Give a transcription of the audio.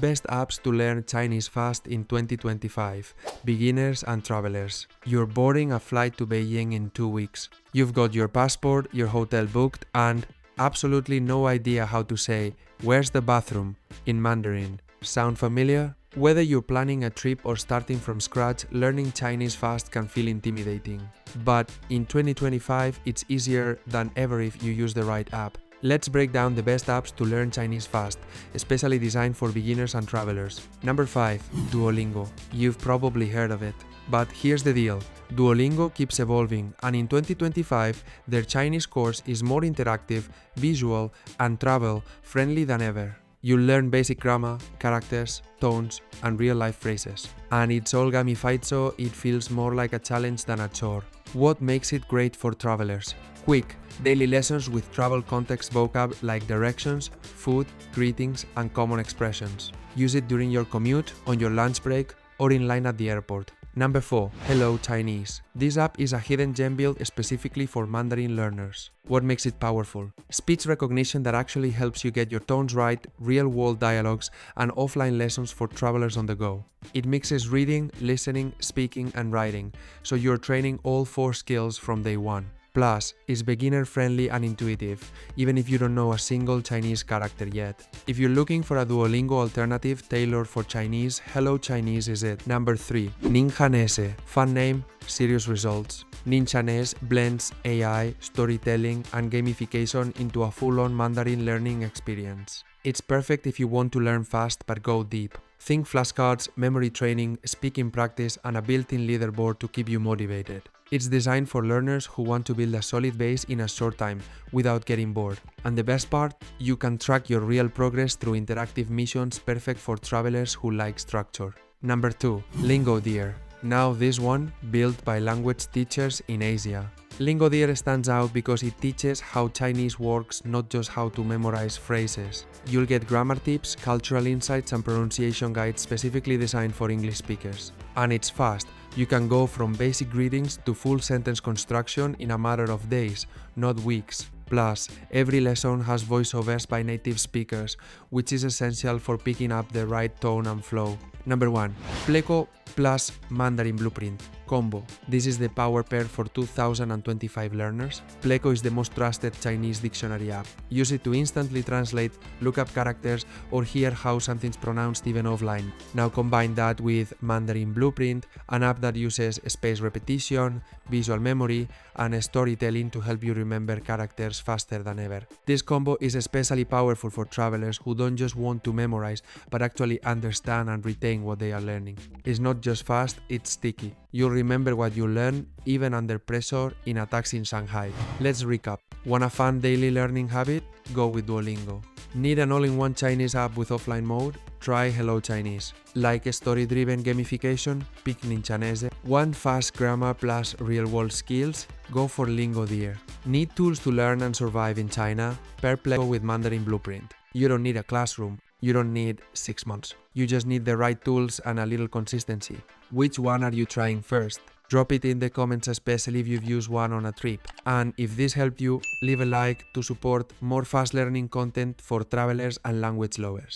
Best apps to learn Chinese fast in 2025. Beginners and travelers. You're boarding a flight to Beijing in 2 weeks. You've got your passport, your hotel booked, and absolutely no idea how to say, "Where's the bathroom?" in Mandarin. Sound familiar? Whether you're planning a trip or starting from scratch, learning Chinese fast can feel intimidating. But in 2025, it's easier than ever if you use the right app. Let's break down the best apps to learn Chinese fast, especially designed for beginners and travelers. Number 5. Duolingo. You've probably heard of it. But here's the deal. Duolingo keeps evolving, and in 2025, their Chinese course is more interactive, visual, and travel-friendly than ever. You'll learn basic grammar, characters, tones, and real-life phrases. And it's all gamified, so it feels more like a challenge than a chore. What makes it great for travelers? Quick, daily lessons with travel context vocab like directions, food, greetings, and common expressions. Use it during your commute, on your lunch break, or in line at the airport. Number 4. Hello Chinese. This app is a hidden gem built specifically for Mandarin learners. What makes it powerful? Speech recognition that actually helps you get your tones right, real-world dialogues, and offline lessons for travelers on the go. It mixes reading, listening, speaking, and writing, so you're training all 4 skills from day one. Plus, it's beginner-friendly and intuitive, even if you don't know a single Chinese character yet. If you're looking for a Duolingo alternative tailored for Chinese, Hello Chinese is it. Number 3. Ninjanese. Fun name, serious results. Ninjanese blends AI, storytelling, and gamification into a full-on Mandarin learning experience. It's perfect if you want to learn fast but go deep. Think flashcards, memory training, speaking practice, and a built-in leaderboard to keep you motivated. It's designed for learners who want to build a solid base in a short time without getting bored. And the best part? You can track your real progress through interactive missions, perfect for travelers who like structure. Number 2. Lingodeer. Now this one, built by language teachers in Asia. Lingodeer stands out because it teaches how Chinese works, not just how to memorize phrases. You'll get grammar tips, cultural insights, and pronunciation guides specifically designed for English speakers. And it's fast. You can go from basic greetings to full sentence construction in a matter of days, not weeks. Plus, every lesson has voiceovers by native speakers, which is essential for picking up the right tone and flow. Number 1. Pleco plus Mandarin Blueprint combo. This is the power pair for 2025 learners. Pleco is the most trusted Chinese dictionary app. Use it to instantly translate, look up characters, or hear how something's pronounced even offline. Now combine that with Mandarin Blueprint, an app that uses spaced repetition, visual memory, and storytelling to help you remember characters faster than ever. This combo is especially powerful for travelers who don't just want to memorize, but actually understand and retain what they are learning. It's not just fast, it's sticky. You'll remember what you learn even under pressure in a taxi in Shanghai. Let's recap. Want a fun daily learning habit? Go with Duolingo. Need an all-in-one Chinese app with offline mode? Try Hello Chinese. Like a story-driven gamification? Pick Ninjanese. Want fast grammar plus real-world skills? Go for Lingodeer. Need tools to learn and survive in China? Pair Pleco with Mandarin Blueprint. You don't need a classroom. You don't need 6 months. You just need the right tools and a little consistency. Which one are you trying first? Drop it in the comments, especially if you've used one on a trip. And if this helped you, leave a like to support more fast learning content for travelers and language lovers.